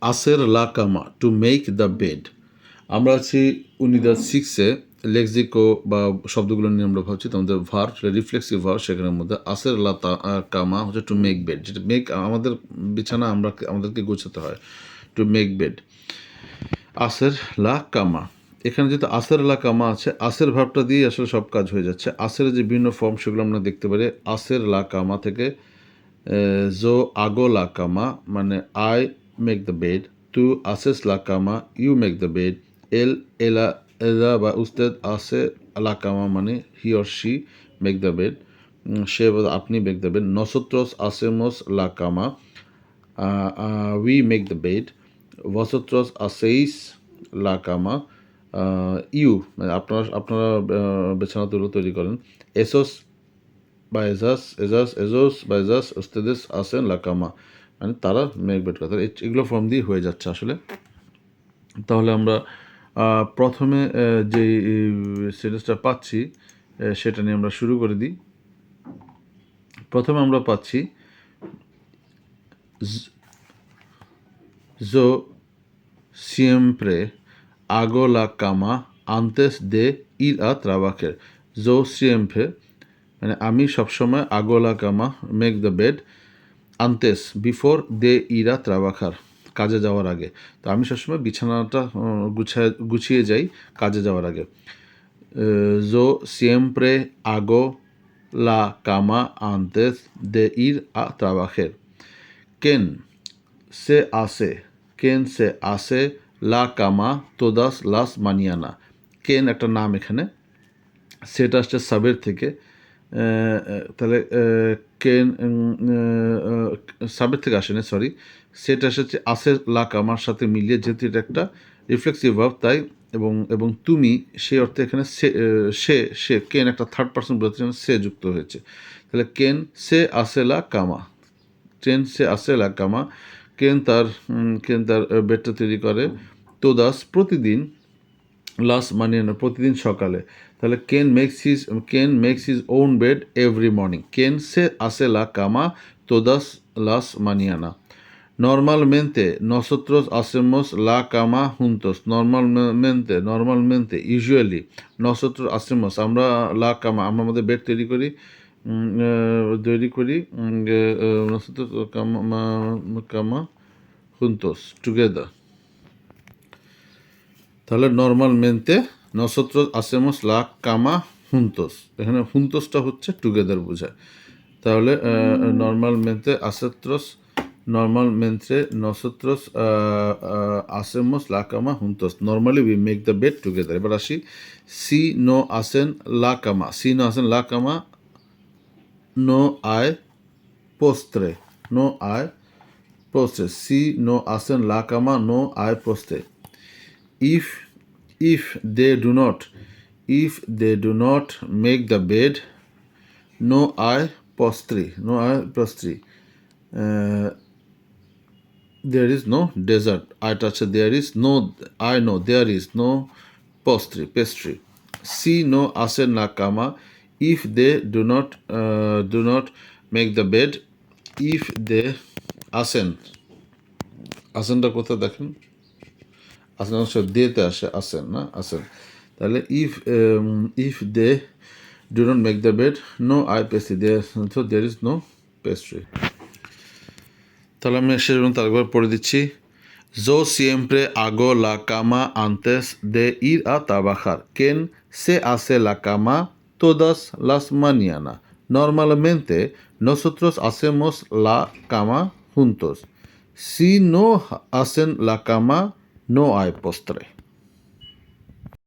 hacer la cama, to make the bed. আমরা আছি উনিদার 6-এ লেক্সিকো বা শব্দগুলো নিয়ে আমরা ভাবছি, তো আমাদের ভার্ব রিফ্লেক্সিভ ভার্ব, সেখানের মধ্যে আসের লা কামা হচ্ছে টু মেক বেড, যেটা মেক আমাদের বিছানা আমাদেরকে গোছাতে হয়, টু মেক বেড। আসের লা কামা, এখানে যেহেতু আসের লা কামা আছে, আসের ভার্বটা দিয়ে আসলে সব কাজ হয়ে যাচ্ছে। আসের যে বিভিন্ন ফর্ম সেগুলো আমরা দেখতে পারি। আসের লা কামা থেকে জো আগো লা কামা মানে আই মেক দ্য বেড, তু আসেস লা কামা ইউ মেক দ্য বেড, এলা বা উস্তেদ আসে লা কামা মানে he or she make the bed, সে বা আপনি মেক দ্য বেড। নসোত্রস আসেমোস লা কামা, উই মেক দ্য বেড। ভসোত্রস আসেইস লা কামা, ইউ মানে আপনারা বিছানা তৈরি করেন। এসোস বা এজোস বা এজাস উস্তেদেস আসেন লা কামা মানে তারা মেক বেড করে। এগুলো ফর্ম দিয়ে হয়ে যাচ্ছে আসলে। তাহলে আমরা প্রথমে যে সেন্টেন্সটা পাচ্ছি সেটা নিয়ে আমরা শুরু করে দিই। প্রথমে আমরা পাচ্ছি yo siempre hago la cama antes de ir a trabajar. Yo siempre মানে আমি সবসময় আগো লা কামা মেক দ্য বেড আনতেস বিফোর দে ইরা ট্রাবাখার, কাজে যাওয়ার আগে। তো আমি সবসময় বিছানাটা গুছিয়ে যাই কাজে যাওয়ার আগে। জো সিয়েম্প্রে আগো লা কামা আনতেস দে ইর আ ট্রাবাখের। কেন সে আসে, কেন সে আসে লা কামা তোদাস লাস মানিয়ানা। কেন একটা নাম, এখানে সেটা আসছে সাবের থেকে। তাহলে কেন সাবের থেকে আসেনি, সরি, সেটা এসেছে আসের লাক আমার সাথে মিলিয়ে, যেহেতু এটা একটা রিফ্লেক্সিভ ভার্ব তাই, এবং তুমি সেই অর্থে এখানে সে কেন একটা থার্ড পার্সন বোঝাতে সে যুক্ত হয়েছে। তাহলে কেন সে আসে লা কামা, কেন সে আসে লা কামা, কেন তার বেডটা তৈরি করে, তোদাস প্রতিদিন, লাস মানিয়ানা প্রতিদিন সকালে। তাহলে কেন makes his own bed every morning. কেন সে আসে লা কামা তোদাস লাস মানিয়ানা। Normalmente nosotros hacemos la cama juntos. Normalmente usually nosotros hacemos, আমরা la cama আমরা আমাদের বেড তৈরি করি nosotros cama juntos together. তাহলে নর্মালমেন্টে নসত্রস আসেমস লা কামা হুন্তোস, এখানে হুন্তোসটা হচ্ছে টুগেদার বোঝায়। তাহলে নর্মালমেন্টে নসত্রস আসেমস লা কামা হুন্তোস, normally we make the bed together. এবার আসি সি নো আসেন লা কামা, সি নো আসেন লা কামা নো আয় পোস্ত্রে, নো আয় পোস্ত্রে, সি নো আসেন লা কামা নো আয় পোস্ত্রে। If they do not make the bed, no hay postre. There is no dessert. There is no pastry. Si no hacen la cama if they do not make the bed. If they আসেনটা কোথায় দেখেন, আসেন অবশ্য দিয়েতে আসে, আসেন না আসেন। তাহলে if they do not make the bed, no hay pastry, so there is no pastry. তাহলে আমি শেষ পর্যন্ত আরেকবার পড়ে দিচ্ছি। Yo siempre hago la cama antes de ir a trabajar. Quien se hace la cama todas las mañanas. Normalmente nosotros hacemos la cama juntos. Si no hacen la cama, no hay postre.